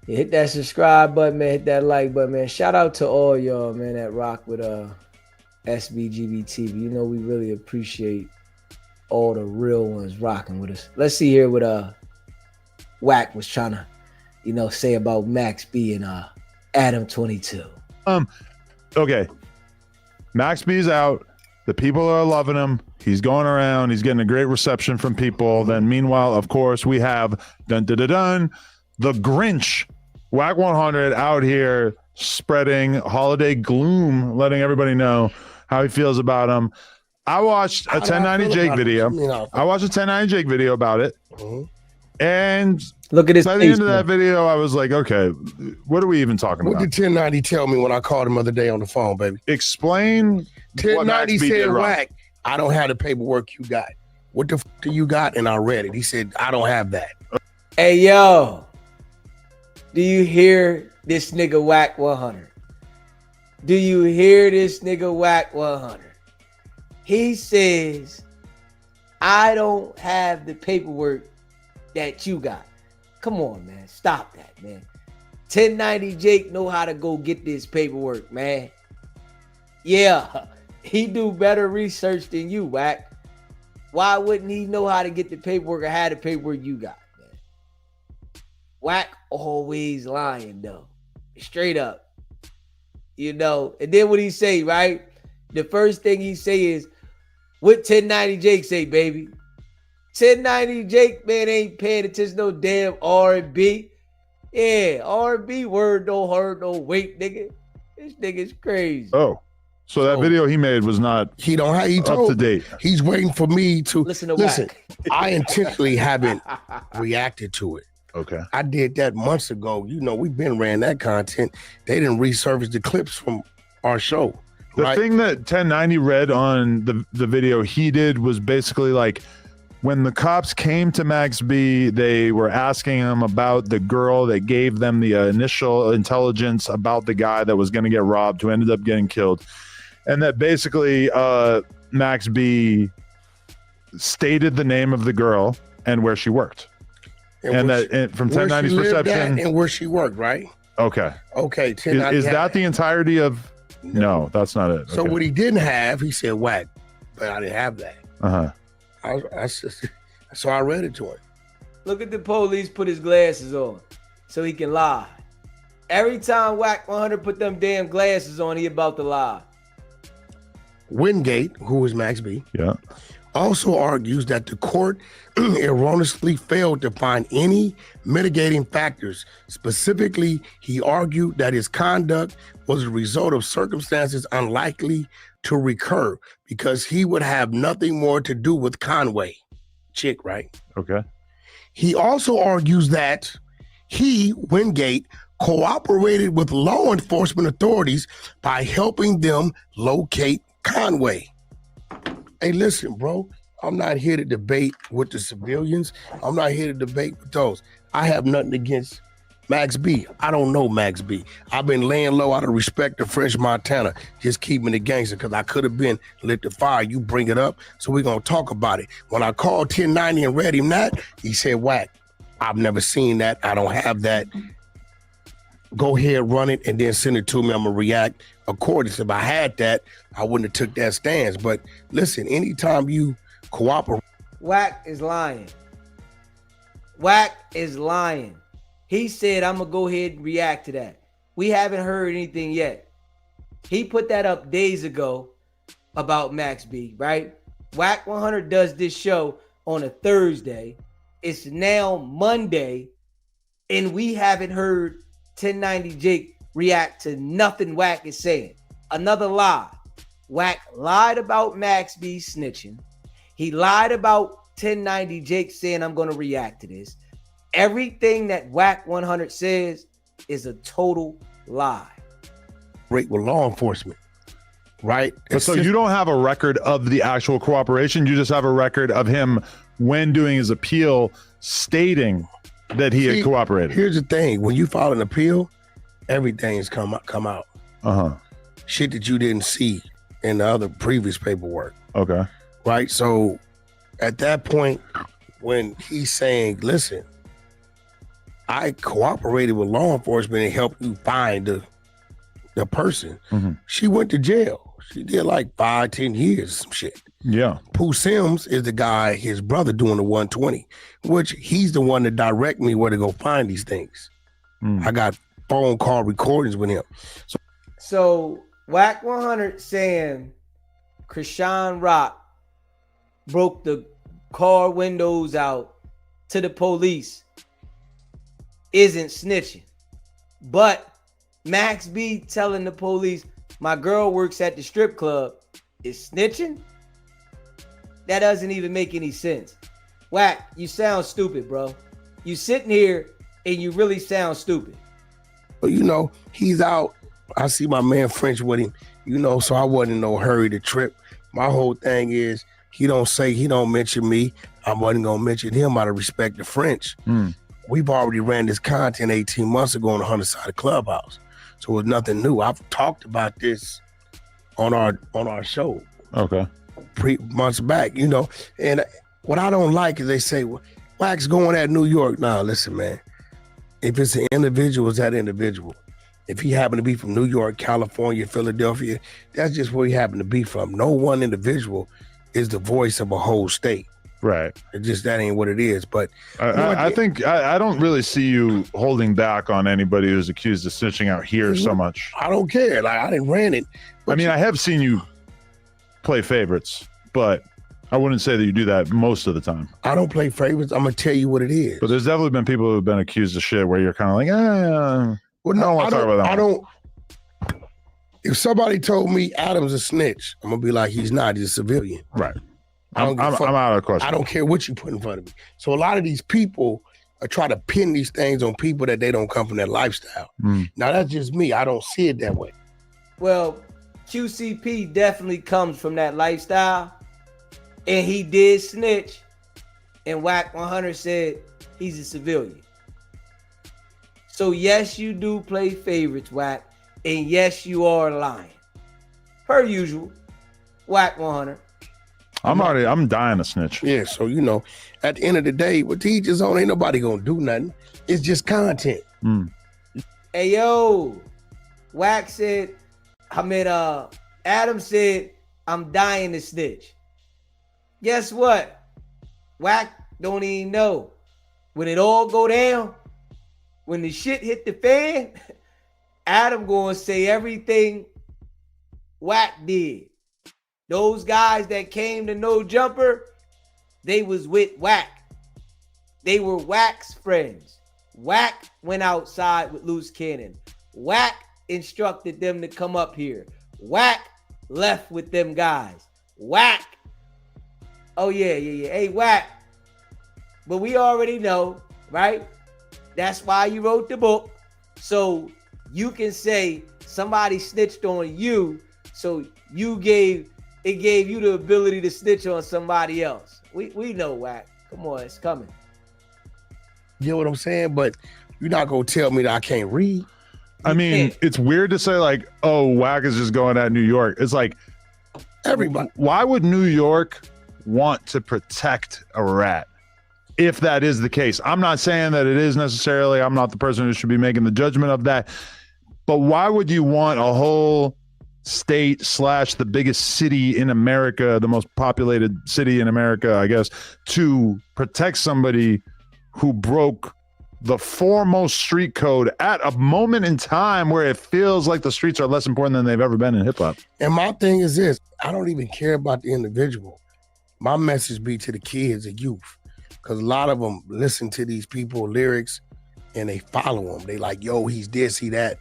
Yeah, hit that subscribe button, man. Hit that like button, man. Shout out to all y'all, man, that rock with SBGB TV. You know, we really appreciate all the real ones rocking with us. Let's see here what Wack was trying to, say about Max B and Adam22. Okay. Max B's out. The people are loving him. He's going around. He's getting a great reception from people. Then meanwhile, of course, we have the Grinch, Wack100 out here spreading holiday gloom, letting everybody know how he feels about him. I watched a 1090 Jake video. I watched a 1090 Jake video about it. And look at his by the end of that video, I was like, okay, what are we even talking about? What did 1090 tell me when I called him the other day on the phone, baby? Explain. 1090 said, Wack, I don't have the paperwork you got. What the do you got? And I read it. He said, I don't have that. Hey, yo, do you hear this nigga Wack100? Do you hear this nigga Wack100? He says, I don't have the paperwork that you got. Come on, man. Stop that, man. 1090 Jake know how to go get this paperwork, man. Yeah, he do better research than you, Wack. Why wouldn't he know how to get the paperwork or have the paperwork you got, man? Wack always lying, though. Straight up. And then what he say, right? The first thing he say is, what 1090 Jake say, baby? 1090 Jake, man, ain't paying attention to no damn R&B. Yeah, R&B word don't hurt no weight, nigga. This nigga's crazy. Oh, so that video he made was not up to date. He's waiting for me to listen. I intentionally haven't reacted to it. Okay. I did that months ago. We've been ran that content. They didn't resurface the clips from our show. The thing that 1090 read on the video he did was basically like, when the cops came to Max B, they were asking him about the girl that gave them the initial intelligence about the guy that was going to get robbed, who ended up getting killed. And that basically Max B stated the name of the girl and where she worked. And from 1090's perception. And where she worked, right? Okay. Okay. Is that the entirety of? No, that's not it. So what he didn't have, he said, Wack, but I didn't have that. Uh-huh. So I read it to him. Look at the police put his glasses on so he can lie. Every time Wack100 put them damn glasses on, he about to lie. Wingate, who was Max B, yeah, also argues that the court erroneously failed to find any mitigating factors. Specifically, he argued that his conduct was a result of circumstances unlikely to recur because he would have nothing more to do with Conway. Chick, right? Okay. He also argues that he, Wingate, cooperated with law enforcement authorities by helping them locate Conway. Hey, listen, bro, I'm not here to debate with the civilians. I'm not here to debate with those. I have nothing against Max B. I don't know Max B. I've been laying low out of respect to French Montana, just keeping the gangster, because I could have been lit the fire. You bring it up, so we're going to talk about it. When I called 1090 and read him that, he said, Wack, I've never seen that. I don't have that. Go ahead, run it, and then send it to me. I'm going to react accordingly. If I had that, I wouldn't have took that stance. But listen, anytime you cooperate. Wack is lying. Wack is lying. He said, I'm going to go ahead and react to that. We haven't heard anything yet. He put that up days ago about Max B, right? Wack100 does this show on a Thursday. It's now Monday, and we haven't heard 1090 Jake react to nothing Wack is saying. Another lie. Wack lied about Max B snitching. He lied about 1090 Jake saying, I'm going to react to this. Everything that Wack100 says is a total lie. With law enforcement, right? But so you don't have a record of the actual cooperation. You just have a record of him, when doing his appeal, stating that he had cooperated. Here's the thing. When you file an appeal, everything's come out. Uh-huh. Shit that you didn't see in the other previous paperwork. Okay. Right? So at that point, when he's saying, listen, I cooperated with law enforcement and helped you find the person. Mm-hmm. She went to jail. She did like 5-10 years, some shit. Yeah. Pooh Sims is the guy, his brother doing the 120, which he's the one that direct me where to go find these things. I got phone call recordings with him. So Wack100 saying Krishan Rock broke the car windows out to the police isn't snitching. But Max B telling the police my girl works at the strip club is snitching? That doesn't even make any sense. Wack, you sound stupid, bro. You sitting here and you really sound stupid. But you know, he's out. I see my man French with him, you know, so I wasn't in no hurry to trip. My whole thing is he don't mention me. I wasn't gonna mention him out of respect to French. We've already ran this content 18 months ago on the 100 side of Clubhouse. So it was nothing new. I've talked about this on our show. Okay. Months back, you know. And what I don't like is they say, well, Wack's going at New York. Now, listen, man. If it's an individual, it's that individual. If he happened to be from New York, California, Philadelphia, that's just where he happened to be from. No one individual is the voice of a whole state. Right. That ain't what it is. But I think I don't really see you holding back on anybody who's accused of snitching out here so much. I don't care. Like, I didn't ran it. I mean, I have seen you play favorites, but I wouldn't say that you do that most of the time. I don't play favorites. I'm gonna tell you what it is. But there's definitely been people who have been accused of shit where you're kind of like, well, no, I don't want to talk about that. I don't. If somebody told me Adam's a snitch, I'm gonna be like, he's not. He's a civilian. Right. I'm out of question. I don't care what you put in front of me. So a lot of these people are trying to pin these things on people that they don't come from that lifestyle. Now that's just me. I don't see it that way. Well, QCP definitely comes from that lifestyle, and he did snitch, and Wack100 said he's a civilian. So yes, you do play favorites, Wack, and yes, you are lying. Per usual, Wack100. I'm dying to snitch. Yeah, so you know, at the end of the day, with teachers on, ain't nobody gonna do nothing. It's just content. Hey yo, Wack said, Adam said, I'm dying to snitch. Guess what? Wack don't even know. When it all go down, when the shit hit the fan, Adam gonna say everything Wack did. Those guys that came to No Jumper, they was with Wack. They were Wack's friends. Wack went outside with loose cannon. Wack instructed them to come up here. Wack left with them guys. Wack. Oh yeah. Hey, Wack. But we already know, right? That's why you wrote the book. So you can say somebody snitched on you. So it gave you the ability to snitch on somebody else. We know, Wack. Come on, it's coming. You know what I'm saying? But you're not gonna tell me that I can't read. I mean, it's weird to say like, oh, Wack is just going at New York. It's like, everybody. Why would New York want to protect a rat if that is the case? I'm not saying that it is necessarily. I'm not the person who should be making the judgment of that. But why would you want a whole state / the biggest city in America, the most populated city in America, I guess, to protect somebody who broke the foremost street code at a moment in time where it feels like the streets are less important than they've ever been in hip hop? And my thing is this, I don't even care about the individual. My message be to the kids and youth, because a lot of them listen to these people lyrics and they follow them. They like, yo, he's this, he that.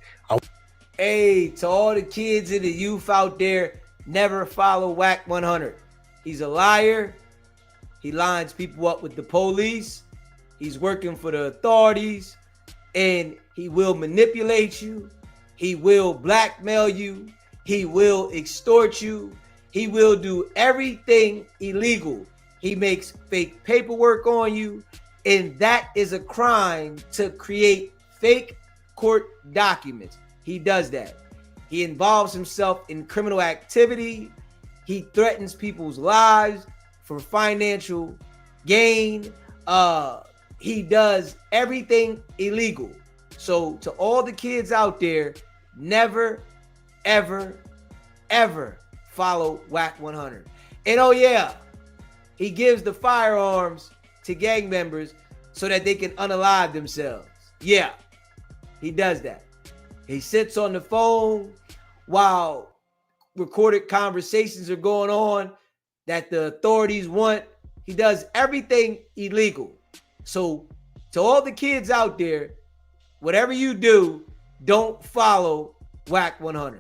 Hey, to all the kids and the youth out there, never follow Wack100. He's a liar. He lines people up with the police. He's working for the authorities, and he will manipulate you. He will blackmail you. He will extort you. He will do everything illegal. He makes fake paperwork on you, and that is a crime to create fake court documents. He does that. He involves himself in criminal activity. He threatens people's lives for financial gain. he does everything illegal. So to all the kids out there, never, ever, ever follow Wack100. And oh yeah, he gives the firearms to gang members so that they can unalive themselves. Yeah, he does that. He sits on the phone while recorded conversations are going on that the authorities want. He does everything illegal. So to all the kids out there, whatever you do, don't follow Wack100.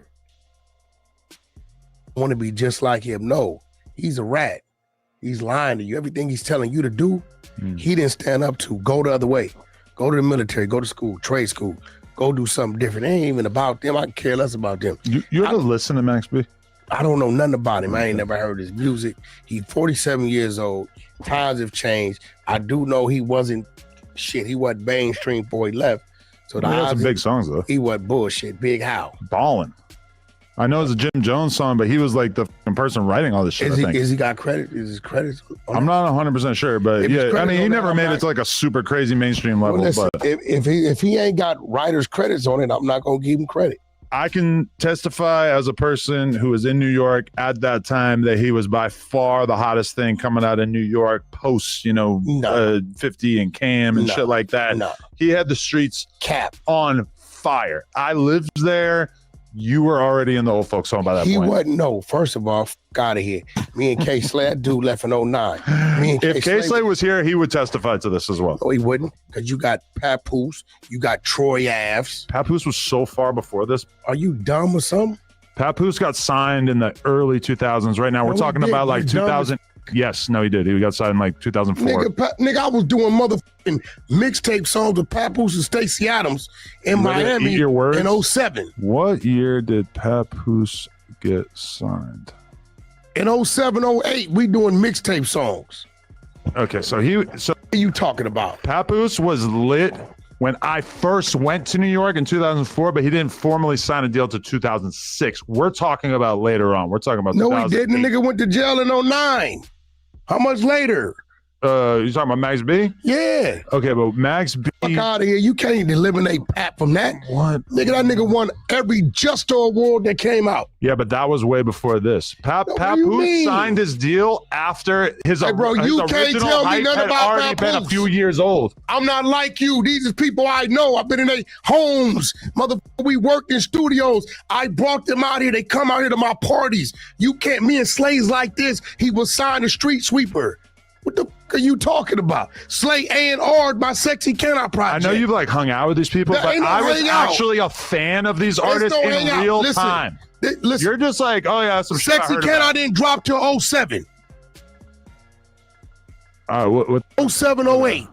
Want to be just like him. No, he's a rat. He's lying to you. Everything he's telling you to do, he didn't stand up to. Go the other way. Go to the military. Go to school, trade school. Go do something different. It ain't even about them. I care less about them. You ever listen to Max B? I don't know nothing about him. I ain't never heard his music. He's 47 years old. Times have changed. I do know he wasn't shit. He wasn't mainstream before he left. So He had some big songs though. He was bullshit. Big How. Ballin'. I know it's a Jim Jones song, but he was like the person writing all this shit. Is he got credit? Is his credit? I'm not 100% sure, but yeah, I mean, he never made it to like a super crazy mainstream level. Well, listen, but if he ain't got writers' credits on it, I'm not gonna give him credit. I can testify as a person who was in New York at that time that he was by far the hottest thing coming out of New York post, 50 and Cam and shit like that. No. He had the streets on fire. I lived there. You were already in the old folks home by that point. He wasn't. No, first of all, out of here. Me and K Slay, that dude left in 09. If K Slay was here, he would testify to this as well. No, he wouldn't, because you got Papoose, you got Troy Aves. Papoose was so far before this. Are you dumb or something? Papoose got signed in the early 2000s. Right now, we're talking about like 2000. Yes, no, he did. He got signed in like 2004. Nigga, I was doing motherfucking mixtape songs with Papoose and Stacey Adams in Miami in 07. What year did Papoose get signed? In 07, 08, we doing mixtape songs. Okay, so what are you talking about? Papoose was lit when I first went to New York in 2004, but he didn't formally sign a deal to 2006. We're talking about later on. We're talking about No, he didn't. The nigga went to jail in 09. How much later? You talking about Max B? Yeah. Okay, but Max B. Fuck out of here. You can't eliminate Pat from that. What? Nigga, that nigga won every Justo award that came out. Yeah, but that was way before this. Papoose signed his deal after his, hey, bro, his you original can't tell me hype nothing had about already Papoose. been a few years old. I'm not like you. These are people I know. I've been in their homes. Motherfucker, we worked in studios. I brought them out here. They come out here to my parties. You can't, me and Slay's like this. He was signed a street sweeper. What the fuck are you talking about? Slay A&R, my Sexy Cannot project. I know you've like hung out with these people, but I was actually a fan of these artists in real time. Listen, you're just like, oh yeah, some shit I Sexy heard Cannot about. didn't drop till 07. What? 07, 08.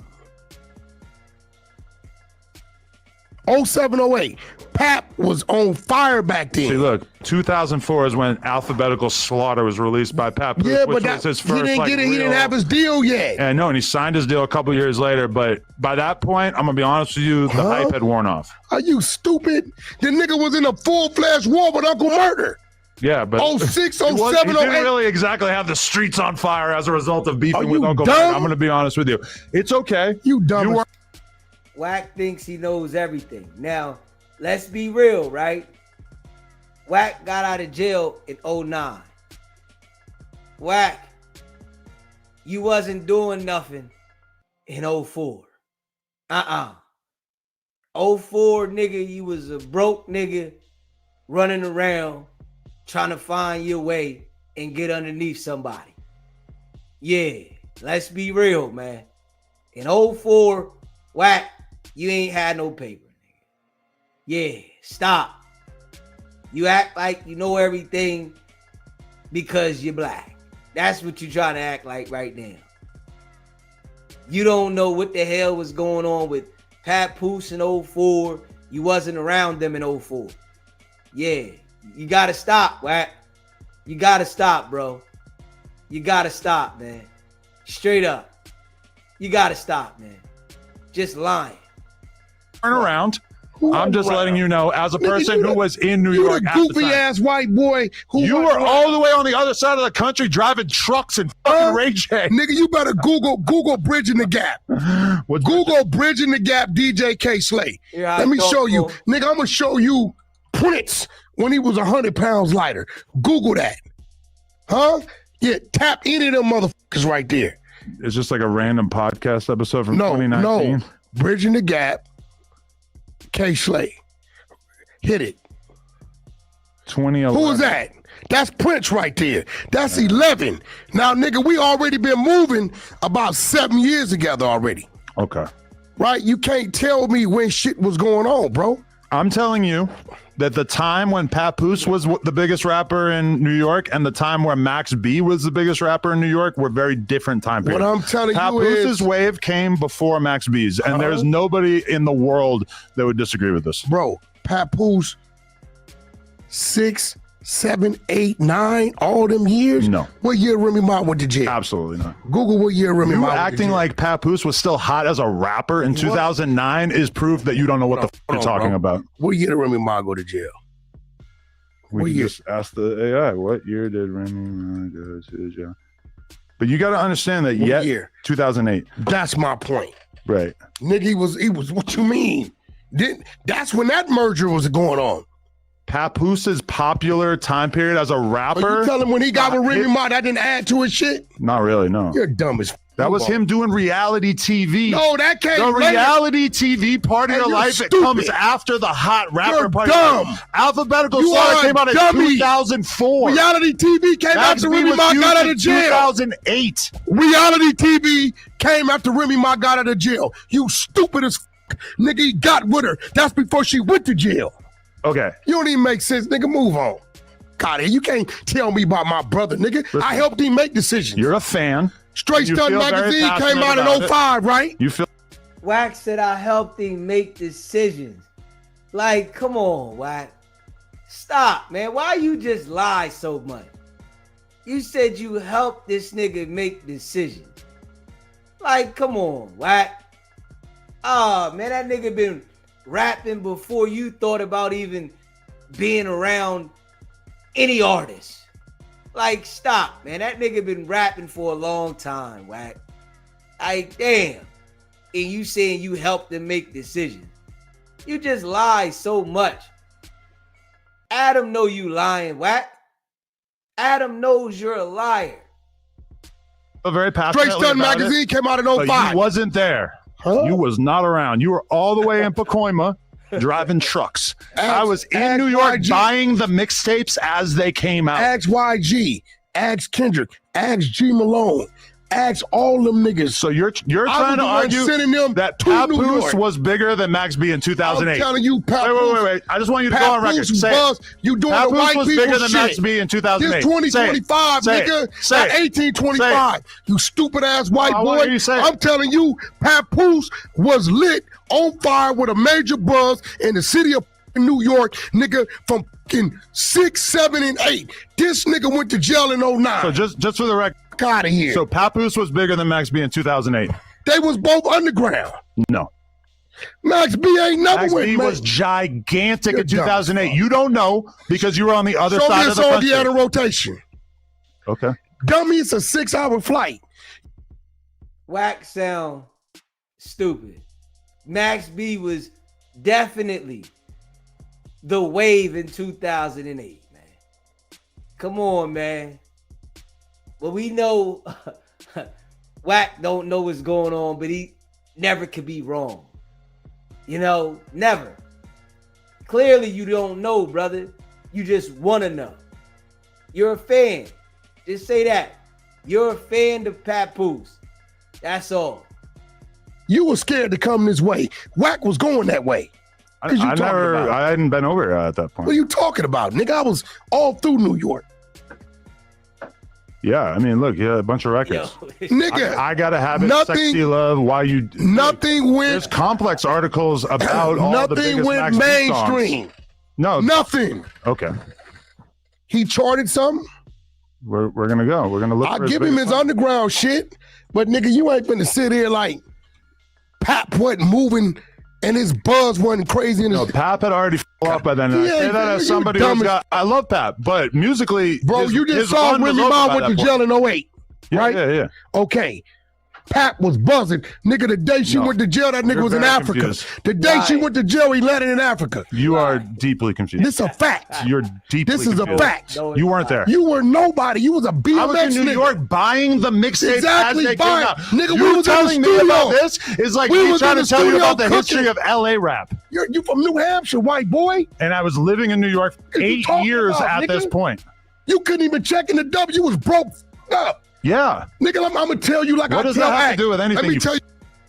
07, 08. Pap was on fire back then. See, look, 2004 is when Alphabetical Slaughter was released by Papoose. Yeah, which but was his first, he didn't get it. He didn't have his deal yet. And no, and he signed his deal a couple years later. But by that point, I'm gonna be honest with you, the hype had worn off. Are you stupid? The nigga was in a full-fledged war with Uncle Murder. Yeah, but 06, 07, he 08. didn't really exactly have the streets on fire as a result of beefing with Uncle dumb? Murder. I'm gonna be honest with you. It's okay. You dumb. Wack thinks he knows everything. Now, let's be real, right? Wack got out of jail in 09. Wack, you wasn't doing nothing in 04. 04, nigga, you was a broke nigga running around trying to find your way and get underneath somebody. Yeah, let's be real, man. In 04, Wack, you ain't had no paper. Yeah, stop. You act like you know everything because you're black. That's what you're trying to act like right now. You don't know what the hell was going on with Papoose in 04. You wasn't around them in 04. Yeah, you got to stop, Wack. You got to stop, bro. You got to stop, man. Straight up. You got to stop, man. Just lying. Turn around. I'm just letting you know, as a person who was in New You York the at the goofy time. ass white boy who You wasn't were all the way on the other side of the country driving trucks and fucking Ray J. Nigga, you better Google Bridging the Gap. Google Bridging the Gap DJ K Slay. Yeah, Let me show you. Nigga, I'm going to show you Prince when he was 100 pounds lighter. Google that. Huh? Yeah, tap any of them motherfuckers right there. It's just like a random podcast episode from 2019. No. Bridging the Gap, K Slay. Hit it. 2011. Who is that? That's Prince right there. That's 11. Now, nigga, we already been moving about 7 years together already. Okay. Right? You can't tell me when shit was going on, bro. I'm telling you that the time when Papoose was the biggest rapper in New York and the time where Max B was the biggest rapper in New York were very different time periods. What I'm telling Papoose's you is, wave came before Max B's, and there's nobody in the world that would disagree with this. bro, Papoose 6, 7, 8, 9, all them years? No. What year Remy Ma went to jail? Absolutely not. Google what year Remy You Ma went to acting jail. like Papoose was still hot as a rapper in 2009 is proof that you don't know what the fuck you're talking about. What year did Remy Ma go to jail? We What can year? just ask the AI, what year did Remy Ma go to jail? But you got to understand that What year? 2008. That's my point. Right. Nigga, he was, what you mean? That's when that merger was going on. Papooses popular time period as a rapper? Are you telling when he got with Remy Ma, that didn't add to his shit? Not really, no. You're dumb as f. That was him doing reality TV. No, that came The later. reality TV Party Hey, of you're Life, it stupid. comes after the hot rapper You're party. dumb. Alphabetical You Star are came out in dummy. 2004. Reality TV came Max after B Remy was Ma used got out in of jail. 2008. Reality TV came after Remy Ma got out of jail. You stupid as f. Nigga, he got with her. That's before she went to jail. Okay. You don't even make sense, nigga. Move on. God, you can't tell me about my brother, nigga. Listen, I helped him make decisions. You're a fan. Straight you Stunt feel very Magazine came passionate out about in it. 05, right? You feel Wack said I helped him make decisions. Like, come on, Wack. Stop, man. Why you just lie so much? You said you helped this nigga make decisions. Like, come on, Wack. Oh, man, that nigga been rapping before you thought about even being around any artist. Like, stop, man. That nigga been rapping for a long time, Wack. Like, damn. And you saying you helped them make decisions. You just lie so much. Adam know you lying, Wack. Adam knows you're a liar. very passionate. Straight Stunt Magazine came out in 05. But you wasn't there. Huh? You was not around. You were all the way in Pacoima driving trucks. I was in New York YG. buying the mixtapes as they came out. Ask YG, ask Kendrick, ask G Malone, ask all them niggas. So you're I trying was to the one argue sending them that to New Papoose York. was bigger than Max B in 2008. I'm telling you, Papoose. Wait. I just want you to go on record. Papoose Say was, it. you doing the Papoose white was people bigger than shit. Max B in 2008. This 2025, Say it. nigga. Say Not it. 1825. You stupid ass white I boy. want you to say it. I'm telling you, Papoose was lit on fire with a major buzz in the city of New York, nigga, from 6, 7, and 8. This nigga went to jail in 09. So just for the record, Out of here. so Papoose was bigger than Max B in 2008. They was both underground. No. Max B ain't never Max went. B man. was gigantic You're in 2008. You don't know because you were on the other Show side me a of the song country. he had a rotation. Okay. Dummy, it's a 6-hour flight. Wack sound stupid. Max B was definitely the wave in 2008, man. Come on, man. Well, we know Wack don't know what's going on, but he never could be wrong. You know, never. Clearly, you don't know, brother. You just want to know. You're a fan. Just say that. You're a fan of Papoose. That's all. You were scared to come this way. Wack was going that way. I What you talking about? I hadn't been over at that point. What are you talking about, nigga? I was all through New York. Yeah, I mean, look, yeah, a bunch of records. Nigga, I gotta have it. Nothing- Sexy Love. Why you? nothing There's went complex articles about all the nothing biggest went Max B mainstream. songs. No. Nothing. Okay. He charted something. We're gonna go. We're gonna look. I for give him biggest his songs. underground shit, but nigga, you ain't finna sit here like Pap wasn't moving and his buzz wasn't crazy. And No, Pap had already fell off by then. And I say that as somebody who's got. I love Pap, but musically, bro, you just saw Remy Ma went to jail in 08, right? Yeah. Okay. Pap was buzzing. Nigga, the day she went to jail, that nigga was in Africa. Confused. The day she went to jail, he landed in Africa. You are deeply confused. This is a fact. You're deeply This is confused. a fact. No, You weren't there. You were nobody. You was a BMX I was in New nigga. York buying the mixtape Exactly, as they buying. came out. Nigga, we you was in telling the me studio. about this is like We me was trying in to the tell you studio about the history cooking. of LA rap. You from New Hampshire, white boy. And I was living in New York for What you 8 talking years about, at nigga? this point. You couldn't even check in the W. You was broke up. Yeah. Nigga, I'm going to tell you like What I does tell that have Act. to do with anything? Let me you tell you.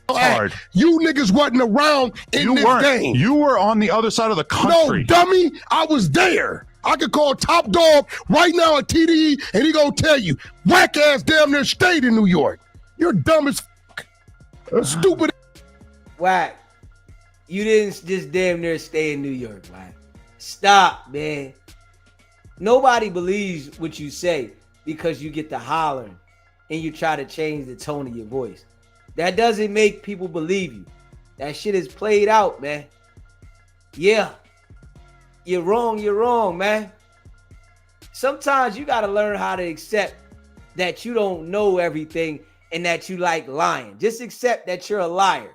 hard. You niggas wasn't around in this weren't. game. You were on the other side of the country. No, dummy. I was there. I could call Top Dog right now at TDE, and he gonna tell you, whack ass damn near stayed in New York. You're dumb as fuck. Stupid. Wack, you didn't just damn near stay in New York, Wack. Stop, man. Nobody believes what you say because you get to hollering and you try to change the tone of your voice. That doesn't make people believe you. That shit is played out, man. Yeah. You're wrong, man. Sometimes you got to learn how to accept that you don't know everything and that you like lying. Just accept that you're a liar.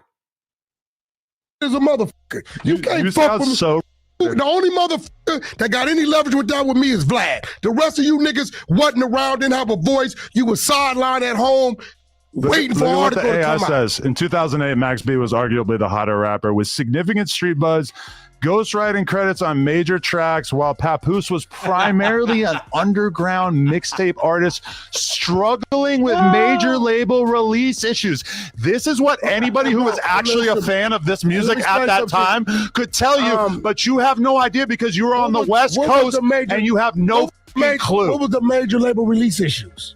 Is a motherfucker. You can't you fuck sound with me. so. The only motherfucker that got any leverage with that with me is Vlad. The rest of you niggas wasn't around, didn't have a voice. You was sidelined at home, waiting for an Look at article what the to AI come out. says. In 2008, Max B was arguably the hotter rapper with significant street buzz, ghostwriting credits on major tracks, while Papoose was primarily an underground mixtape artist struggling with major label release issues. This is what anybody who was actually a fan of this music at that time could tell you, but you have no idea because you were on the West Coast and you have no clue. What was the major label release issues?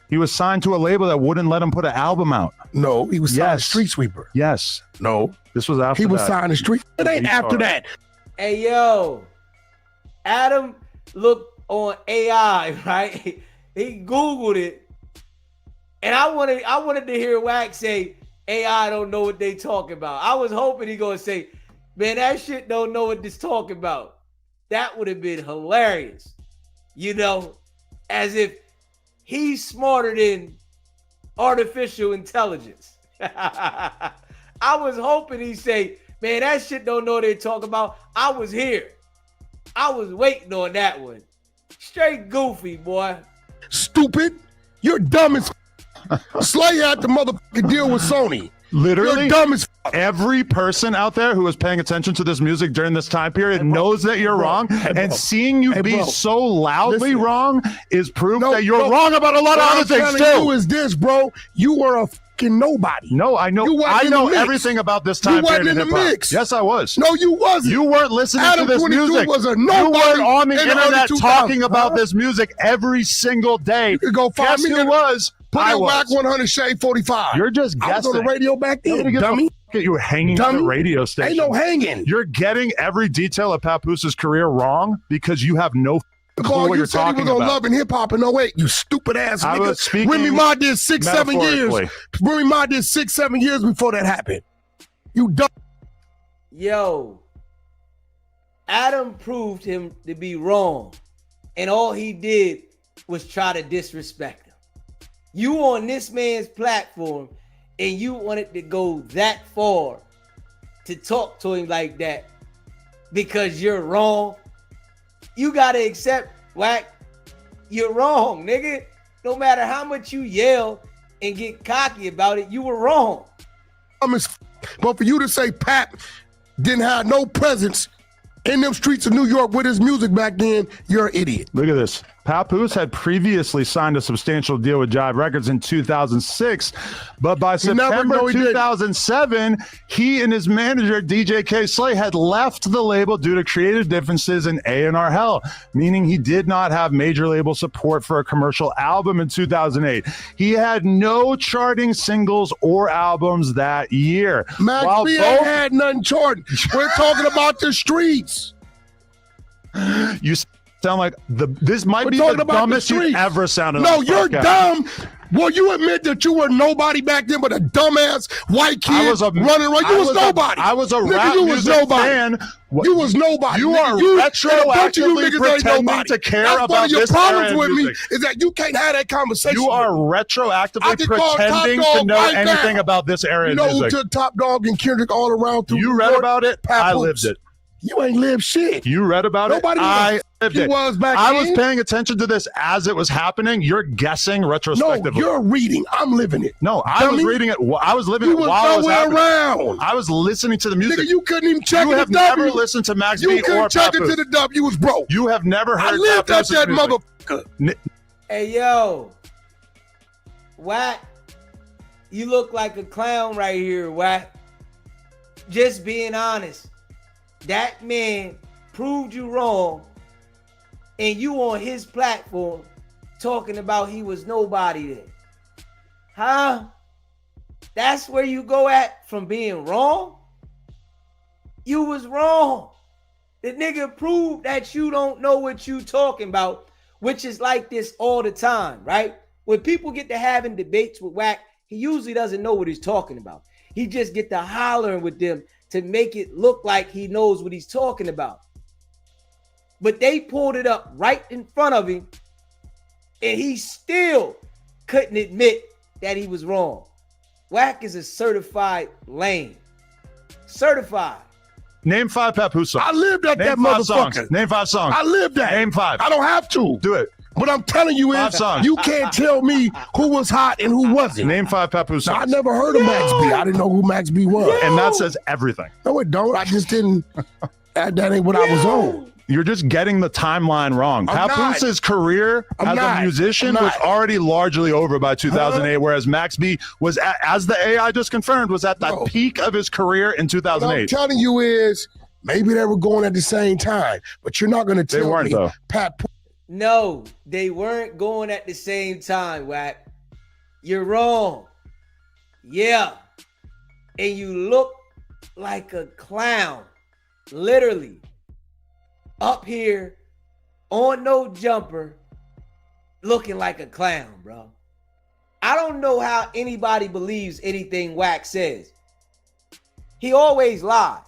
He was signed to a label that wouldn't let him put an album out. No, he was signed Yes. Street Sweeper. Yes. No, This was after he was that. signed to Street. It ain't after that. Hey, yo. Adam looked on AI, right? He Googled it. And I wanted to hear Wack say, AI don't know what they talking about. I was hoping he gonna say, man, that shit don't know what this talking about. That would have been hilarious. You know, as if he's smarter than artificial intelligence. I was hoping he'd say, man, that shit don't know what they're talking about. I was here. I was waiting on that one. Straight goofy, boy. Stupid. You're dumb as Slay had to motherfucking deal with Sony. Literally, You're dumb as every person out there who was paying attention to this music during this time period knows that you're wrong. And seeing you be so loudly wrong is proof that you're wrong about a lot of other things What I'm telling you too. is this, bro. You were a fucking nobody. No, I know. You wasn't I in know the mix. everything about this time You wasn't period in the hip-hop. mix. Yes, I was. No, you wasn't. You weren't listening to this Adam22 music. was a You nobody weren't on the in the early internet 2000s, talking about huh? this music every single day. You could go find Guess me who in- was? Put I in was. Wack100 Shade 45. You're just I was guessing. on the radio back then, Nobody gives a dummy. fuck that you were hanging on the radio station. Ain't no hanging. You're getting every detail of Papoose' career wrong because you have no clue Paul, what you you're said he talking was on about. Love and Hip Hop in 08, you stupid ass I was nigga. speaking Remy Ma did 6-7 years. metaphorically. Remy Ma did 6-7 years before that happened. You dumb. Yo, Adam proved him to be wrong. And all he did was try to disrespect him. You on this man's platform and you wanted to go that far to talk to him like that because you're wrong. You got to accept, Wack, you're wrong, nigga. No matter how much you yell and get cocky about it, you were wrong. But for you to say Pap didn't have no presence in them streets of New York with his music back then, you're an idiot. Look at this. Papoose had previously signed a substantial deal with Jive Records in 2006, but by September 2007, he and his manager, DJ K. Slay, had left the label due to creative differences in A&R hell, meaning he did not have major label support for a commercial album in 2008. He had no charting singles or albums that year. Max B ain't had nothing charting. We're talking about the streets. You sound like this might be the dumbest you've ever sounded. No, on this you're podcast. dumb. Will you admit that you were nobody back then but a dumbass white kid running around? You was nobody. I was a nigga, rap you music was nobody. fan. You was nobody. You nigga. are you retroactively pretending to care That's about one of your this problems era with music. me is that you can't have that conversation. You are with me. retroactively pretending to know right anything now. about this era You of know who music. took Top Dog and Kendrick all around through You New read York? about it. I lived it. You ain't lived shit. You read about Nobody it. I lived it. was back I then. was paying attention to this as it was happening. You're guessing retrospectively. No, you're reading. I'm living it. No, I was reading it. I was living You it was while it was happening. around. I was listening to the music. Nigga, you couldn't even check You the have W. never listened to Max You B or couldn't check it Papoose. to the W. You was broke. You have never heard I lived at Papooses that music. motherfucker. Hey, yo. Wack, you look like a clown right here, Wack. Just being honest. That man proved you wrong, and you on his platform talking about he was nobody then. Huh? That's where you go at from being wrong? You was wrong. The nigga proved that you don't know what you talking about, which is like this all the time, right? When people get to having debates with Wack, he usually doesn't know what he's talking about. He just get to hollering with them to make it look like he knows what he's talking about. But they pulled it up right in front of him, and he still couldn't admit that he was wrong. Wack is a certified lame. Certified. Name 5 Papoose songs. I lived at Name that 5 motherfucker. songs. Name 5 songs. I lived that. Name 5. I don't have to. Do it. What I'm telling you 5 is, songs. you can't tell me who was hot and who wasn't. Name 5 Papoose Now, songs. I never heard of Max B. I didn't know who Max B was. And that says everything. No, it don't. I just didn't. That ain't what I was on. You're just getting the timeline wrong. I'm Papoose's career as a musician was already largely over by 2008, whereas Max B was, as the AI just confirmed, was at the peak of his career in What 2008. I'm telling you is, maybe they were going at the same time, but you're not going to tell They weren't, me though. Pat. No, they weren't going at the same time, Wack. You're wrong. Yeah. And you look like a clown. Literally. Up here on no jumper, looking like a clown, bro. I don't know how anybody believes anything Wack says. He always lies.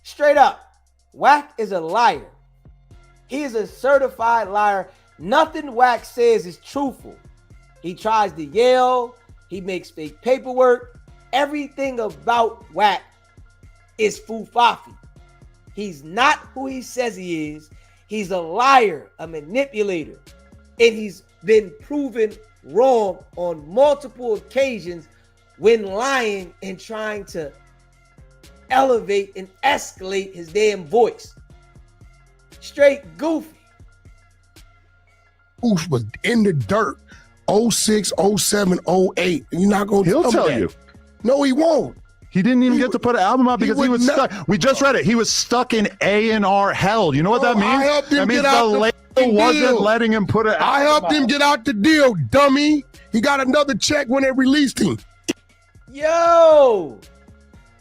Straight up. Wack is a liar. He is a certified liar. Nothing Wack says is truthful. He tries to yell. He makes fake paperwork. Everything about Wack is fufafi. He's not who he says he is. He's a liar, a manipulator. And he's been proven wrong on multiple occasions when lying and trying to elevate and escalate his damn voice. Straight goofy. Oof was in the dirt 06, 07, 08. You're not going to He'll tell that. you. No, he won't. He didn't even get to put an album out because he was stuck. We just read it. He was stuck in A&R hell. You know what that means? I helped him That means get out the the label fucking wasn't deal. letting him put it out. I helped him get out the deal, dummy. He got another check when they released him. Yo,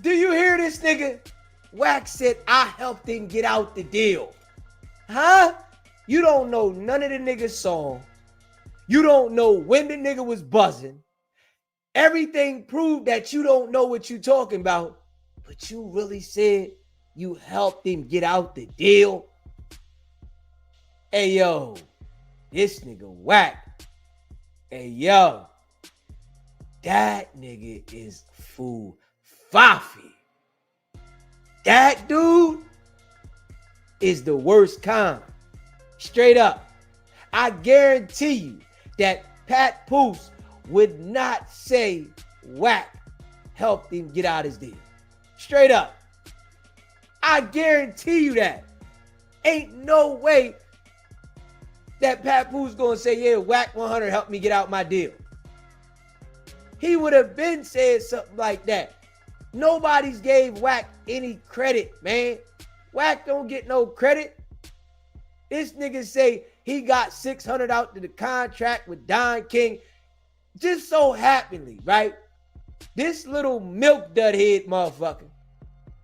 do you hear this nigga? Wack said, I helped him get out the deal. Huh? You don't know none of the nigga's song. You don't know when the nigga was buzzing. Everything proved that you don't know what you talking about, but you really said you helped him get out the deal. Hey, yo, this nigga Wack. Hey, yo, that nigga is fufafi. That dude is the worst kind. Straight up. I guarantee you that Papoose would not say Wack helped him get out his deal. Straight up. I guarantee you that. Ain't no way that Papoose gonna say, yeah, Wack100 helped me get out my deal. He would have been said something like that. Nobody's gave Wack any credit, man. Wack don't get no credit. This nigga say he got 600 out to the contract with Don King. Just so happenly, right? This little milk dud head motherfucker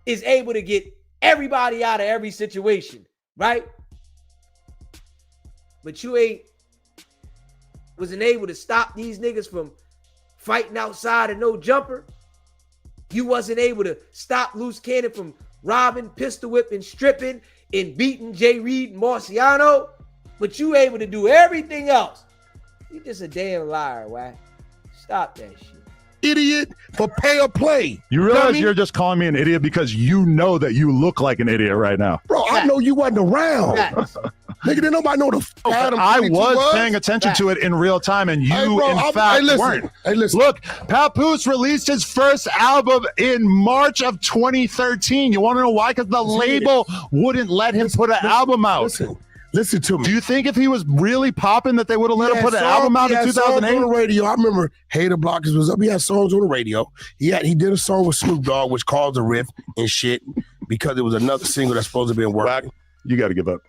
is able to get everybody out of every situation, right? But you ain't wasn't able to stop these niggas from fighting outside of no jumper. You wasn't able to stop Loose Cannon from robbing, pistol whipping, stripping, and beating Jay Reed and Marciano. But you able to do everything else. You just a damn liar, Wack. Stop that shit. Idiot for pay or play. You realize you're just calling me an idiot because you know that you look like an idiot right now. Bro, I know you wasn't around. Nigga, didn't nobody know the Adam I was paying attention to it in real time, and you, weren't. Hey, listen. Look, Papoose released his first album in March of 2013. You want to know why? Because the label wouldn't let him put an album out. Listen to me. Do you think if he was really popping that they would have let him put an album out in 2008? On the radio. I remember Hater Blockers was up. He had songs on the radio. He did a song with Snoop Dogg, which caused a rift and shit because it was another single that's supposed to be in work. You got to give up.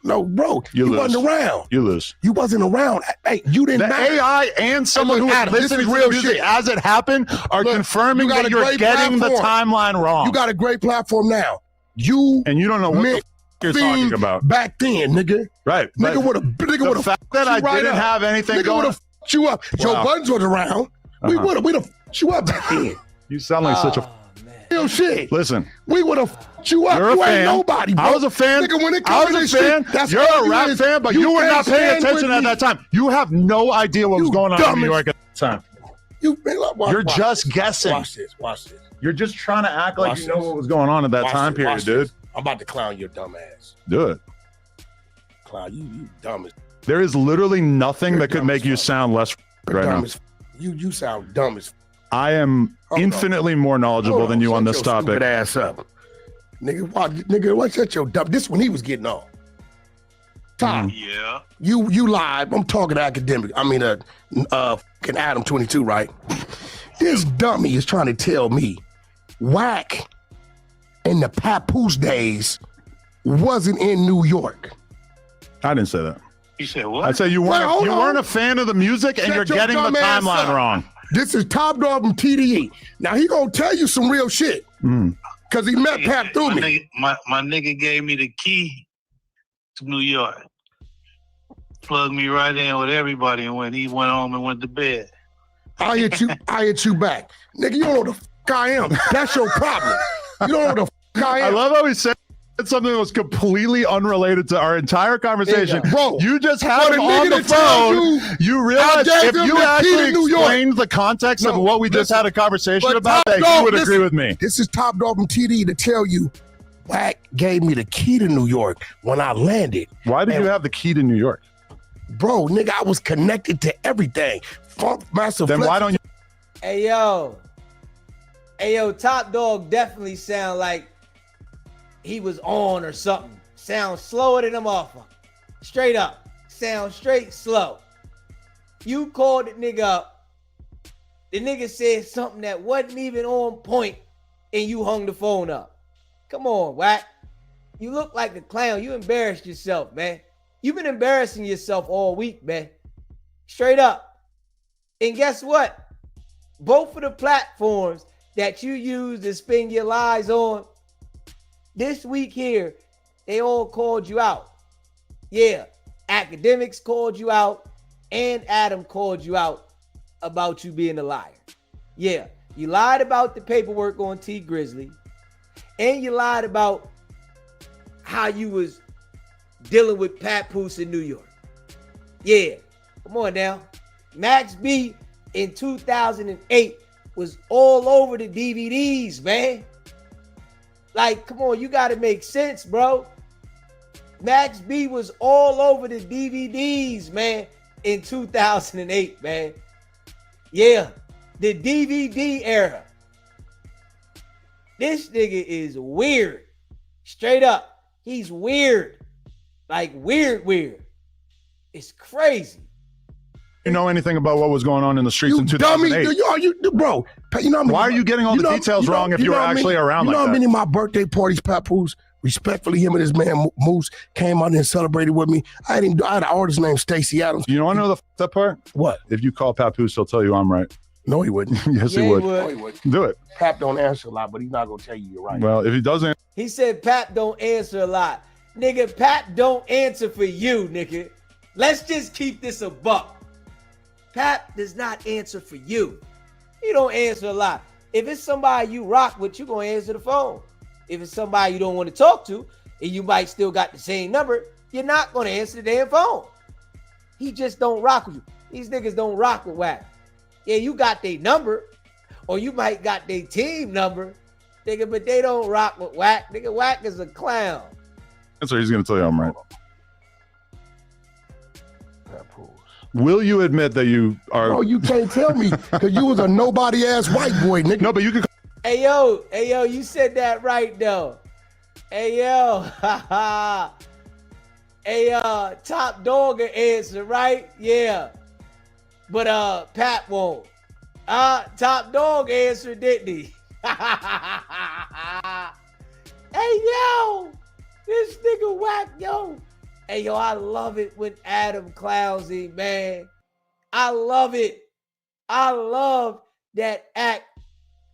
No, bro, you wasn't around. You lose. You wasn't around. Hey, you didn't. The AI and someone who was listening to real music as it happened are confirming that you're getting the timeline wrong. You got a great platform now. You and you don't know what you're talking about back then, nigga. Right, nigga would have. The fact that I didn't have anything going. Nigga would have fucked you up. Joe Budden's was around. We'd have fucked you up back then. You sound like such a real shit. Listen, we would have fucked you up. You're you a fan. Ain't nobody, bro. I was a fan. Nigga, when it I comes was to a fan. shit, that's you're a rap fan, but you were not paying attention at that time. You have no idea what was going on in New York at that time. You're just guessing. Watch this. Watch this. You're just trying to act like you know what was going on at that time period, dude. I'm about to clown your dumb ass. Do it. Clown, you dumb as. There is literally nothing that could make you sound less right now. You sound dumb as. I am infinitely more knowledgeable than you on this topic. Stupid ass up, nigga. What's that your dumb? This when he was getting on. Tom, yeah. You live. I'm talking to academic. I mean, fucking Adam22, right? This dummy is trying to tell me, Wack in the Papoose days wasn't in New York. I didn't say that. You said what? I said you weren't a fan of the music and you're getting the timeline wrong. This is Top Dog from TDE. Now he gonna tell you some real shit. Cause he met Pat through me. My nigga gave me the key to New York. Plugged me right in with everybody, and when he went home and went to bed. I hit you back. Nigga, you don't know the fuck I am. That's your problem. You don't know the fuck I am. I love how he said something that was completely unrelated to our entire conversation. Bro, you just had him on the phone. You realize if you actually explained the context of what we just had a conversation about, that you would agree with me. This is Top Dog from TD to tell you, Wack gave me the key to New York when I landed. Why did you have the key to New York? Bro, nigga, I was connected to everything. Funk Master. Then why don't you? Hey yo, Top Dog definitely sound like he was on or something. Sound slower than a motherfucker. Straight up. Sound straight slow. You called the nigga up. The nigga said something that wasn't even on point, and you hung the phone up. Come on, Wack. You look like a clown. You embarrassed yourself, man. You've been embarrassing yourself all week, man. Straight up. And guess what? Both of the platforms that you use to spin your lies on, this week here, they all called you out. Yeah, academics called you out, and Adam called you out about you being a liar. Yeah, you lied about the paperwork on T Grizzly, and you lied about how you was dealing with Papoose in New York. Yeah, come on now. Max B in 2008 was all over the DVDs, man. Like, come on, you got to make sense, bro. Max B was all over the DVDs, man, in 2008, man. Yeah, the DVD era. This nigga is weird. Straight up, he's weird. Like, weird. It's crazy. You know anything about what was going on in the streets in 2008? Bro, you know why are you getting all the details wrong if you were actually around like that? You know how many of my birthday parties, Papoose, respectfully, him and his man Moose came out and celebrated with me. I had an artist named Stacey Adams. You want to know the f***ed up part? What? If you call Papoose, he'll tell you I'm right. No, he wouldn't. Yes, he would. No, he wouldn't. Do it. Pap don't answer a lot, but he's not going to tell you you're right. Well, if he doesn't. He said Pap don't answer a lot. Nigga, Pap don't answer for you, nigga. Let's just keep this a buck. Pap does not answer for you. He don't answer a lot. If it's somebody you rock with, you're going to answer the phone. If it's somebody you don't want to talk to, and you might still got the same number, you're not going to answer the damn phone. He just don't rock with you. These niggas don't rock with Wack. Yeah, you got their number, or you might got their team number, nigga, but they don't rock with Wack. Nigga, Wack is a clown. That's what he's going to tell you I'm right. Will you admit that you are? Bro, you can't tell me because you was a nobody ass white boy, nigga. No, but you can. Hey yo, you said that right though. Hey yo, hey Top Dog answer right, yeah. But Pat won't. Top Dog answered, didn't he? Hey yo, this nigga Wack, yo. Hey, yo, I love it when Adam clowns him, man. I love it. I love that act.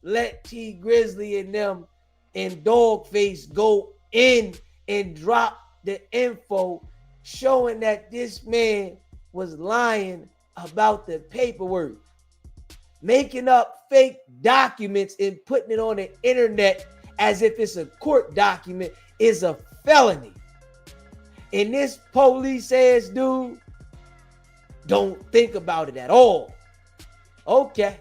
Let T Grizzly and them and Dogface go in and drop the info showing that this man was lying about the paperwork, making up fake documents and putting it on the internet as if it's a court document is a felony. And this police ass dude don't think about it at all. Okay,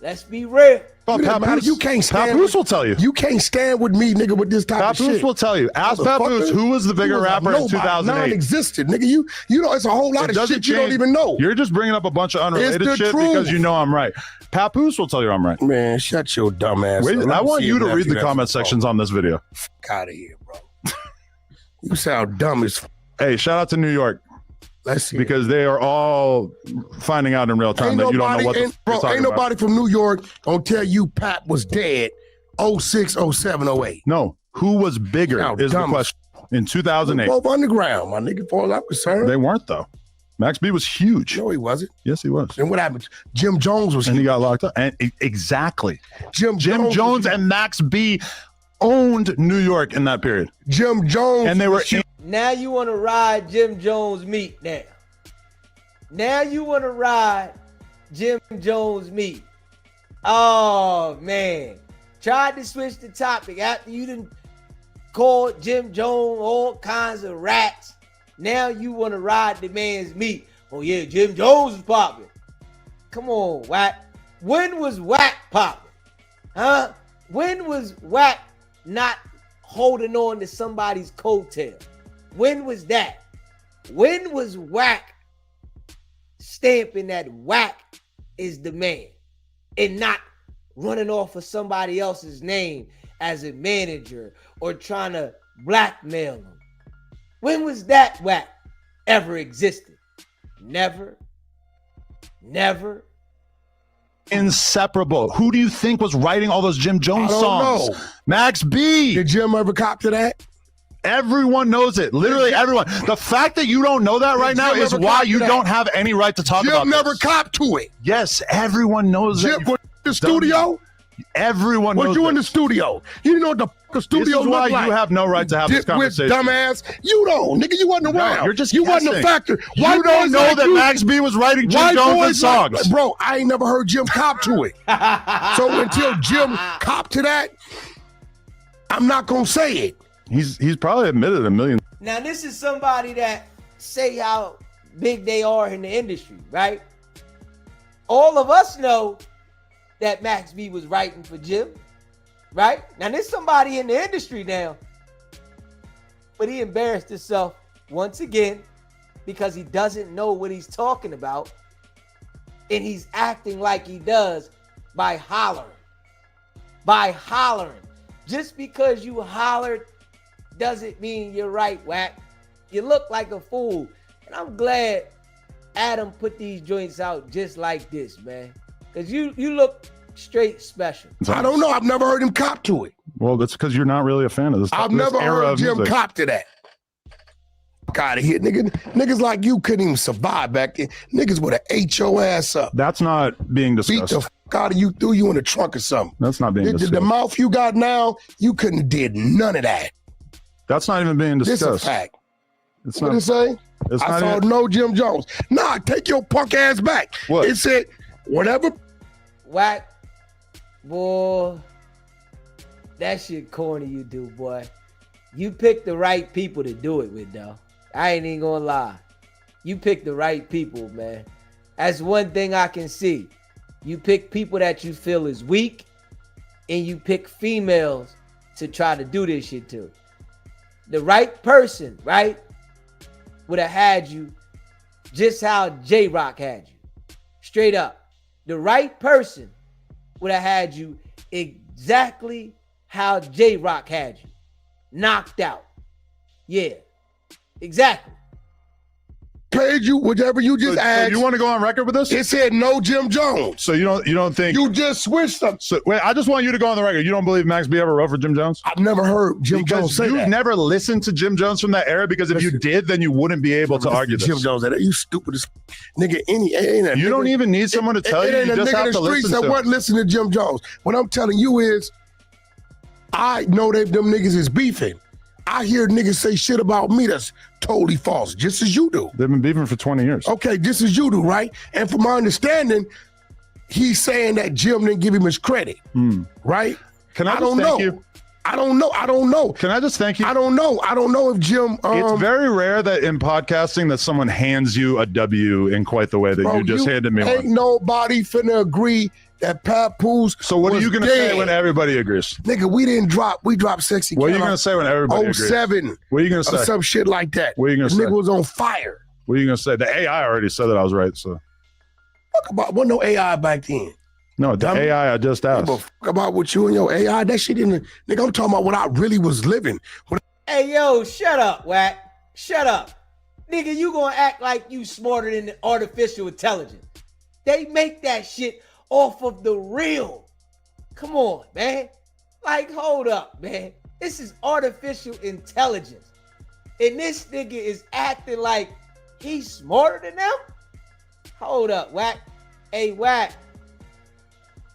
let's be real. You can't stand. Papoose will tell you. You can't stand with me, nigga, with this type of shit. Papoose will tell you. Ask Papoose who was the bigger rapper in 2008. Non-existent, nigga. You know it's a whole lot of shit you don't even know. You're just bringing up a bunch of unrelated shit because you know I'm right. Papoose will tell you I'm right. Man, shut your dumb ass up. I want you to read the comment sections on this video. Fuck out of here, bro. You sound dumb as. Hey, shout out to New York. Let's see. Because they are all finding out in real time that you don't know what the bro, ain't nobody from New York gonna tell you Pat was dead 06, 07, 08. No. Who was bigger is the question. In 2008. Both underground, my nigga, as far as I'm concerned. They weren't, though. Max B was huge. No, he wasn't. Yes, he was. And what happened? Jim Jones was And huge. he got locked up. And exactly. Jim Jones and Max B owned New York in that period. Jim Jones. And they were Now you want to ride Jim Jones meat now. Now you want to ride Jim Jones meat. Oh, man. Tried to switch the topic after you done called Jim Jones all kinds of rats. Now you want to ride the man's meat. Oh, yeah, Jim Jones is popping. Come on, Wack. When was Wack popping? Huh? When was Wack not holding on to somebody's coattail? When was that? When was Wack stamping that Wack is the man and not running off of somebody else's name as a manager or trying to blackmail them? When was that Wack ever existed? Never. Never. Inseparable. Who do you think was writing all those Jim Jones songs? Know. Max B. Did Jim ever cop to that? Everyone knows it. Literally everyone. The fact that you don't know that right now is why you don't have any right to talk about Jim never copped to it. Yes, everyone knows Jim that. was in the studio? Everyone knows Was you in the studio? You know what the studio This is why looked like? you have no right to have this conversation. Dumbass. You don't, nigga. You wasn't around. No, you're just you wasn't a guessing. factor. You don't know that Max B was writing Jim Jones' songs. Bro, I ain't never heard Jim cop to it. So until Jim cop to that, I'm not gonna say it. He's probably admitted a million. Now, this is somebody that say how big they are in the industry, right? All of us know that Max B was writing for Jim, right? Now, there's somebody in the industry now, but he embarrassed himself once again because he doesn't know what he's talking about, and he's acting like he does by hollering. By hollering. Just because you hollered doesn't mean you're right, Wack. You look like a fool. And I'm glad Adam put these joints out just like this, man. Because you look straight special. I don't know. I've never heard him cop to it. Well, that's because you're not really a fan of this. I've never heard Jim cop to that. Out of here, nigga. Niggas like you couldn't even survive back then. Niggas would have ate your ass up. That's not being discussed. Beat the fuck out of you, threw you in the trunk or something. That's not being discussed. The mouth you got now, you couldn't have did none of that. That's not even being discussed. This is a fact. It's what not. did it say? I saw no Jim Jones. Nah, take your punk ass back. What? It said, whatever. Wack, boy, that shit corny you do, boy. You picked the right people to do it with, though. I ain't even gonna lie. You picked the right people, man. That's one thing I can see. You pick people that you feel is weak, and you pick females to try to do this shit to. The right person, right, would have had you just how J-Rock had you. Straight up. The right person would have had you exactly how J-Rock had you. Knocked out. Yeah. Exactly. Paid you whatever you just asked. So you want to go on record with this? It said no Jim Jones. So you don't think You just switched them. So wait, I just want you to go on the record. You don't believe Max B ever wrote for Jim Jones? I've never heard Jim Jones say you've that. never listened to Jim Jones from that era, because if you did, then you wouldn't be able to argue this. Jim Jones, that you stupid as nigga. You don't even need someone to tell you. You just have to listen to that wasn't listening to Jim Jones. What I'm telling you is, I know them niggas is beefing. I hear niggas say shit about me that's totally false, just as you do. They've been beefing for 20 years. Okay, just as you do, right? And from my understanding, he's saying that Jim didn't give him his credit, right? Can I just thank you? I don't know. Can I just thank you? I don't know if Jim. It's very rare that in podcasting that someone hands you a W in quite the way that you just handed me Ain't one. nobody finna agree that Papoose. So what are you gonna say when everybody agrees? Nigga, we dropped Sexy. What are you gonna say when everybody agrees? 07. What are you gonna say? Or some shit like that. What are you gonna say? Nigga was on fire. What are you gonna say? The AI already said that I was right. So Fuck about, wasn't no AI back then. no, the AI I just asked. Fuck about what you and your AI, that shit didn't. Nigga, I'm talking about what I really was living. Hey, yo, shut up, Wack. Shut up. Nigga, you gonna act like you smarter than the artificial intelligence. They make that shit off of the real. Come on, man. Like, hold up, man. This is artificial intelligence. And this nigga is acting like he's smarter than them? Hold up, Wack. Hey, Wack.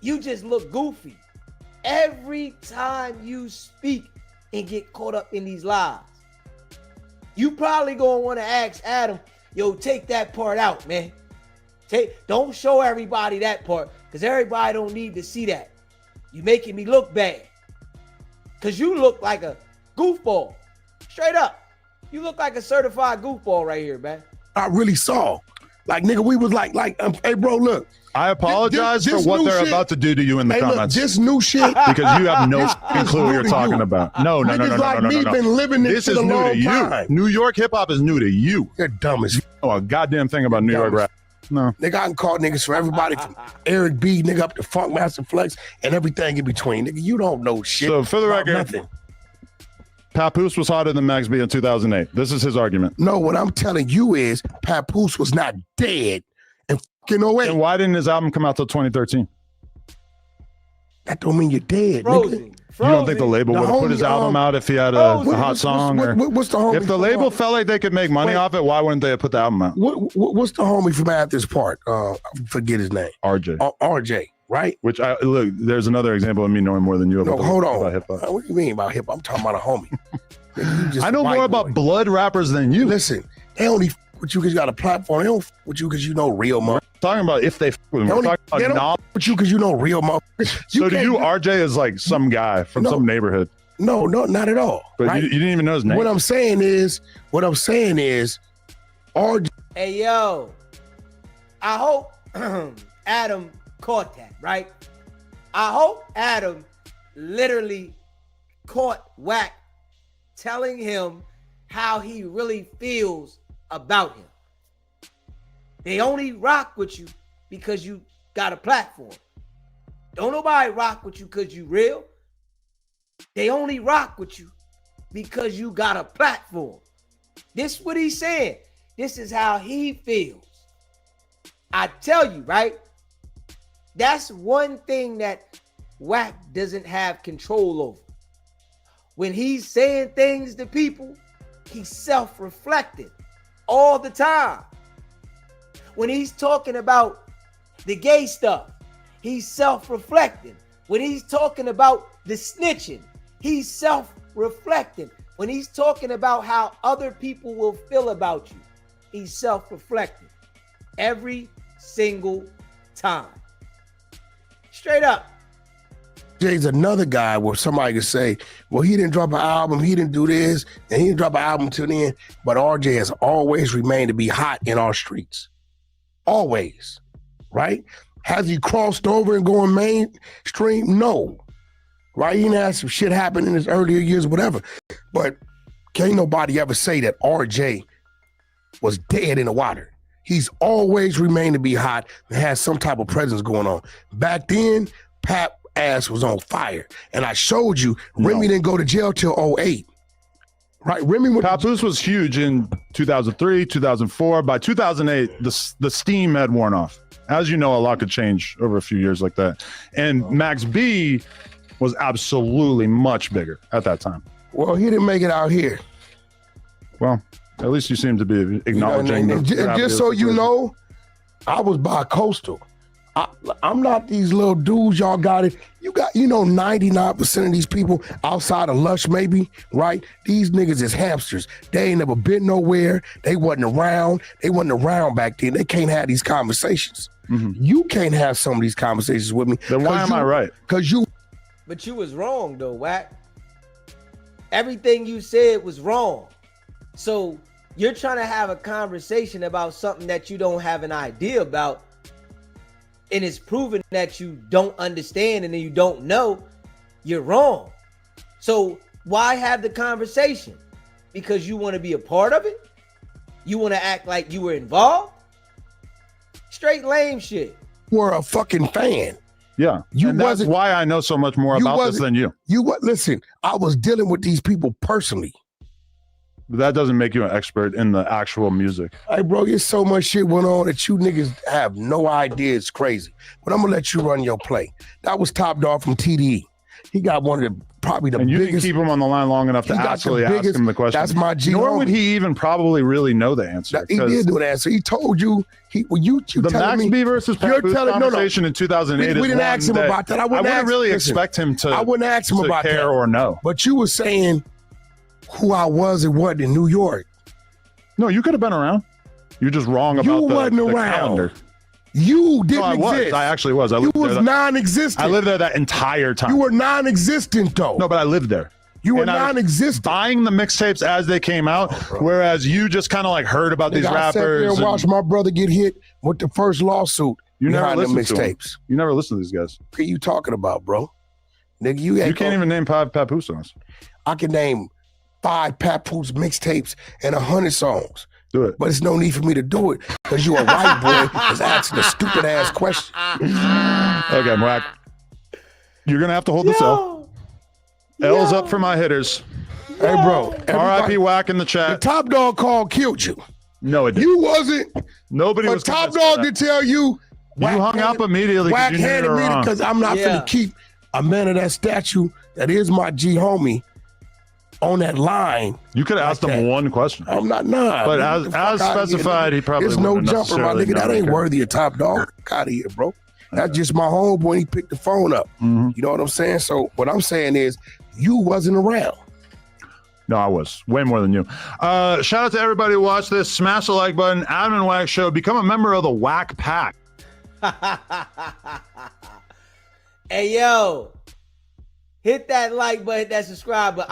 You just look goofy. Every time you speak and get caught up in these lies, you probably gonna want to ask Adam, yo, take that part out, man. Don't show everybody that part, because everybody don't need to see that. You making me look bad. Because you look like a goofball. Straight up. You look like a certified goofball right here, man. I really saw. Like, nigga, we was like, hey, bro, look. I apologize this for what they're shit, about to do to you in the comments. Look, this new shit. Because you have no clue what you're talking about. No. Niggas like me been living this shit is a new long to you. time. New York hip hop is new to you. You're dumb as Oh, a goddamn thing about New York rap. No. Nigga, I can call niggas for everybody from Eric B, nigga, up to Funk Master Flex and everything in between. Nigga, you don't know shit. So for the about record, nothing. Papoose was hotter than Max B in 2008. This is his argument. No, what I'm telling you is Papoose was not dead in fucking 08. And why didn't his album come out till 2013? That don't mean you're dead, Frozen. nigga. You don't think the label The would have put his homie, album out if he had a hot song? What's the homie? If the label felt like they could make money off it, why wouldn't they have put the album out? What's the homie from At This Part? I forget his name. RJ. RJ, right? Which look, there's another example of me knowing more than you about No, hold on. about hip-hop. What do you mean about hip hop? I'm talking about a homie. Nigga, you just I know a white more about boy. blood rappers than you. Listen, they only f with you because you got a platform. They don't f with you because you know real money. Talking about if they with him. We're talking They about don't knowledge. f with you because you know real money. So to you, RJ is like some guy from some neighborhood. No, not at all. But right? you didn't even know his name. What I'm saying is, RJ. Hey, yo. I hope Adam caught that, right? I hope Adam literally caught Wack telling him how he really feels about him. They only rock with you because you got a platform. Don't nobody rock with you because you real. They only rock with you because you got a platform. This is what he's saying. This is how he feels. I tell you, right? That's one thing that Wack doesn't have control over. When he's saying things to people, he's self-reflecting all the time. When he's talking about the gay stuff, he's self-reflecting. When he's talking about the snitching, he's self-reflecting. When he's talking about how other people will feel about you, he's self-reflecting every single time. Straight up. Jay's another guy where somebody could say, well, he didn't drop an album, he didn't do this, and he didn't drop an album till then. But RJ has always remained to be hot in our streets. Always. Right? Has he crossed over and going mainstream? No. Right? He didn't have some shit happen in his earlier years, whatever. But can't nobody ever say that RJ was dead in the water. He's always remained to be hot and has some type of presence going on. Back then, Pap ass was on fire. And I showed you, Remy didn't go to jail till 08. Right? Remy went Papoose was huge in 2003, 2004. By 2008, the steam had worn off. As you know, a lot could change over a few years like that. And Max B was absolutely much bigger at that time. Well, he didn't make it out here. Well, at least you seem to be acknowledging. And just so you know, I was bi-coastal. I'm not these little dudes y'all got it. You got, 99% of these people outside of Lush maybe, right? These niggas is hamsters. They ain't never been nowhere. They wasn't around. They wasn't around back then. They can't have these conversations. Mm-hmm. You can't have some of these conversations with me. Then why am I right? Because you. But you was wrong though, Wack. Everything you said was wrong. So you're trying to have a conversation about something that you don't have an idea about, and it's proven that you don't understand and then you don't know, you're wrong. So why have the conversation? Because you want to be a part of it? You want to act like you were involved? Straight lame shit. Were a fucking fan. Yeah, and that's why I know so much more about this than you. Listen, I was dealing with these people personally. But that doesn't make you an expert in the actual music. Hey, bro, there's so much shit went on that you niggas have no idea. It's crazy. But I'm going to let you run your play. That was Top Dog from TDE. He got one of the probably the and you biggest. Didn't keep him on the line long enough to actually ask him the question. That's my G. Nor would he even probably really know the answer. He did know the answer. He told you. The Max B versus Papoose conversation in 2008. We didn't ask him about that. I wouldn't really expect him to. I wouldn't ask him about care that or no. But you were saying who I was and what in New York. No, you could have been around. You're just wrong about the calendar. You didn't exist. I actually was. You was non-existent. I lived there that entire time. You were non-existent, though. No, but I lived there. You were non-existent. Buying the mixtapes as they came out, whereas you just kind of like heard about these rappers. I sat there and watched my brother get hit with the first lawsuit. You never listened to mixtapes. You never listened to these guys. What are you talking about, bro? Nigga, you can't even name 5 Papoose songs. I can name 5 Papoose mixtapes and 100 songs. Do it. But it's no need for me to do it because you a white boy that's asking a stupid ass question. Okay, Wack. You're going to have to hold this L. L's up for my hitters. Hey, bro. R.I.P. Wack in the chat. The Top Dog call killed you. No, it didn't. You wasn't. Nobody was. Top Dog to tell you. You hung up immediately because you knew me because I'm not going to keep a man of that statue that is my G homie on that line. You could have asked him one question. I'm not. But as specified, he probably there's no jumper, my nigga. That ain't worthy of Top Dog. Out of here, bro. That's just my homeboy. He picked the phone up. Mm-hmm. You know what I'm saying? So what I'm saying is, you wasn't around. No, I was way more than you. Shout out to everybody who watched this. Smash the like button. Adam and Wack Show. Become a member of the Wack Pack. Hey, yo. Hit that like button, hit that subscribe button.